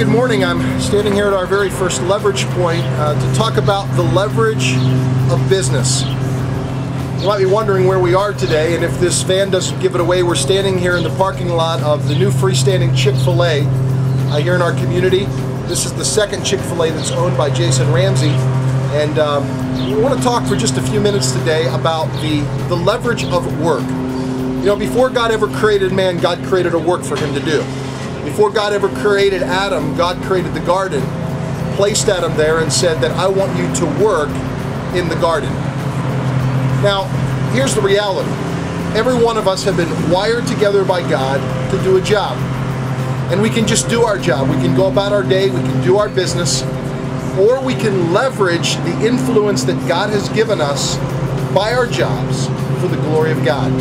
good morning. I'm standing here at our very first leverage point to talk about the leverage of business. You might be wondering where we are today, and if this van doesn't give it away, we're standing here in the parking lot of the new freestanding Chick-fil-A here in our community. This is the second Chick-fil-A that's owned by Jason Ramsey, and we want to talk for just a few minutes today about the leverage of work. You know, before God ever created man, God created a work for him to do. Before God ever created Adam, God created the garden, placed Adam there and said that I want you to work in the garden. Now, here's the reality. Every one of us have been wired together by God to do a job. And we can just do our job. We can go about our day, we can do our business, or we can leverage the influence that God has given us by our jobs for the glory of God.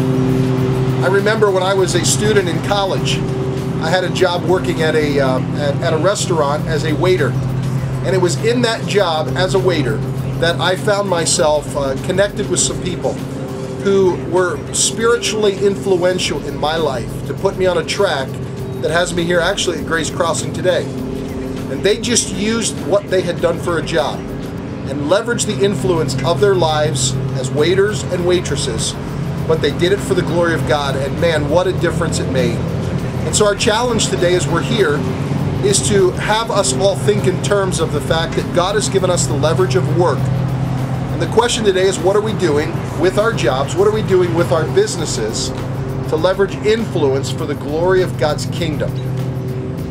I remember when I was a student in college, I had a job working at a restaurant as a waiter, and it was in that job as a waiter that I found myself connected with some people who were spiritually influential in my life to put me on a track that has me here actually at Grace Crossing today. And they just used what they had done for a job and leveraged the influence of their lives as waiters and waitresses, but they did it for the glory of God, and man, what a difference it made. And so our challenge today as we're here is to have us all think in terms of the fact that God has given us the leverage of work. And the question today is, what are we doing with our jobs? What are we doing with our businesses to leverage influence for the glory of God's kingdom?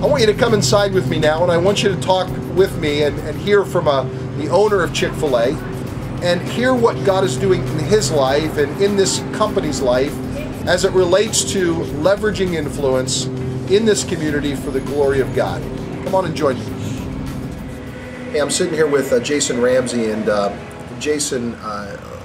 I want you to come inside with me now, and I want you to talk with me and hear from the owner of Chick-fil-A and hear what God is doing in his life and in this company's life as it relates to leveraging influence in this community for the glory of God. Come on and join me. Hey, I'm sitting here with Jason Ramsey, and Jason,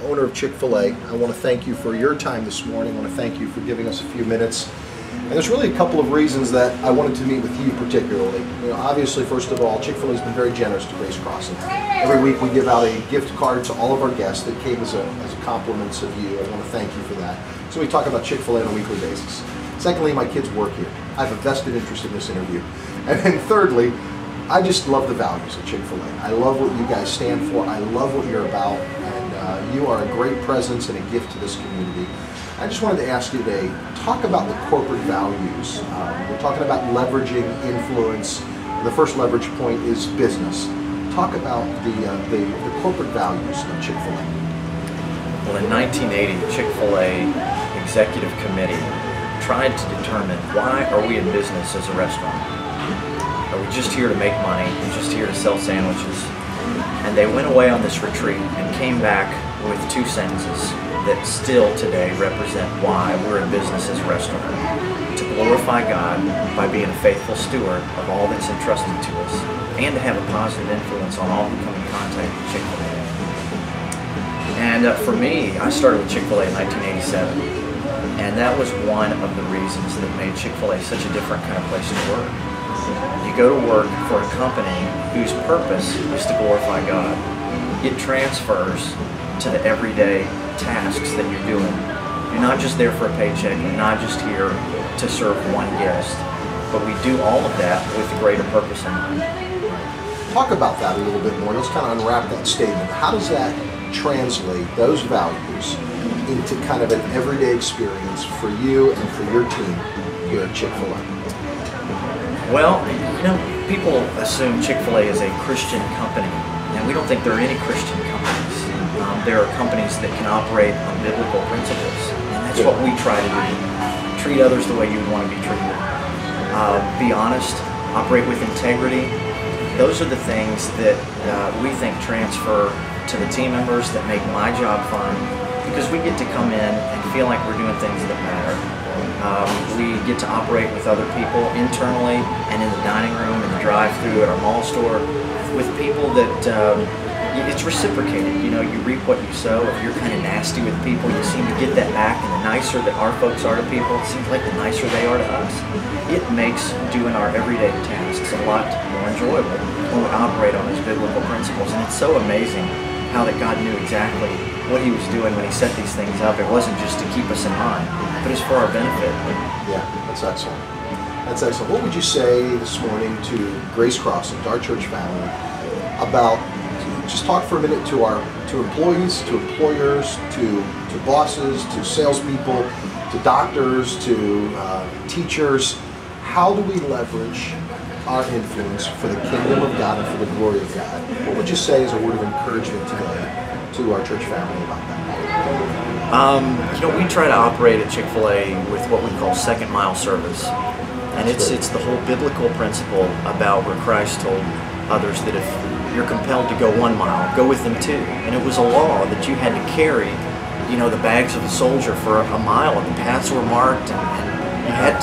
owner of Chick-fil-A, I want to thank you for your time this morning. I want to thank you for giving us a few minutes. And there's really a couple of reasons that I wanted to meet with you particularly. You know, obviously, first of all, Chick-fil-A has been very generous to Grace Crossing. Every week we give out a gift card to all of our guests that came as a compliments of you. I want to thank you for that. So we talk about Chick-fil-A on a weekly basis. Secondly, my kids work here. I have a vested interest in this interview. And then thirdly, I just love the values of Chick-fil-A. I love what you guys stand for. I love what you're about. And you are a great presence and a gift to this community. I just wanted to ask you today, talk about the corporate values. We're talking about leveraging influence. The first leverage point is business. Talk about the corporate values of Chick-fil-A. Well, in 1980, Chick-fil-A Executive Committee tried to determine, why are we in business as a restaurant? Are we just here to make money? Are we just here to sell sandwiches? And they went away on this retreat and came back with two sentences that still today represent why we're in business as a restaurant. To glorify God by being a faithful steward of all that's entrusted to us, and to have a positive influence on all who come in contact with Chick-fil-A. And for me, I started with Chick-fil-A in 1987, and that was one of the reasons that made Chick-fil-A such a different kind of place to work. You go to work for a company whose purpose is to glorify God. It transfers to the everyday tasks that you're doing. You're not just there for a paycheck, you're not just here to serve one guest, but we do all of that with a greater purpose in mind. Talk about that a little bit more. Let's kind of unwrap that statement. How does that translate, those values, into kind of an everyday experience for you and for your team here at Chick-fil-A? Well, you know, people assume Chick-fil-A is a Christian company, and we don't think there are any Christian companies. There are companies that can operate on biblical principles, and that's what we try to do. Treat others the way you would want to be treated. Be honest, operate with integrity. Those are the things that we think transfer to the team members that make my job fun, because we get to come in and feel like we're doing things that matter. We get to operate with other people internally and in the dining room, in the drive-thru, at our mall store, with people that it's reciprocated. You know, you reap what you sow. If you're kind of nasty with people, you seem to get that back, and the nicer that our folks are to people, it seems like the nicer they are to us. It makes doing our everyday tasks a lot more enjoyable when we operate on those biblical principles, and it's so amazing how that God knew exactly what He was doing when He set these things up. It wasn't just to keep us in mind, but it's for our benefit. Yeah, that's excellent. That's excellent. What would you say this morning to Grace Crossing, to our church family, about, just talk for a minute to employees, to employers, to bosses, to salespeople, to doctors, to teachers. How do we leverage our influence for the kingdom of God and for the glory of God? What would you say is a word of encouragement today to our church family about that? We try to operate at Chick-fil-A with what we call second mile service. And it's the whole biblical principle about where Christ told others that if you're compelled to go 1 mile, go with them 2. And it was a law that you had to carry, the bags of a soldier for a mile, and the paths were marked, and you had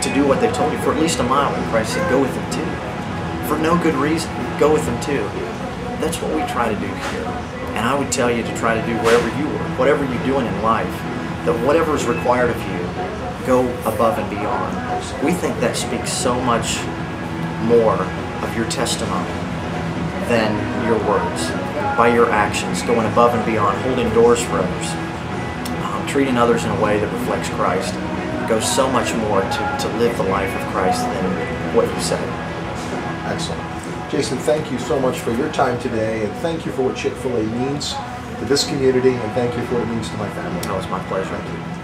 to do what they told you for at least a mile. And Christ said, go with them 2. For no good reason, go with them 2. That's what we try to do here. And I would tell you to try to do wherever you work, whatever you're doing in life, that whatever is required of you, go above and beyond. We think that speaks so much more of your testimony than your words. By your actions, going above and beyond, holding doors for others, treating others in a way that reflects Christ, goes so much more to live the life of Christ than what you say. Excellent. Jason, thank you so much for your time today, and thank you for what Chick-fil-A means to this community, and thank you for what it means to my family. Oh, it's my pleasure. Thank you.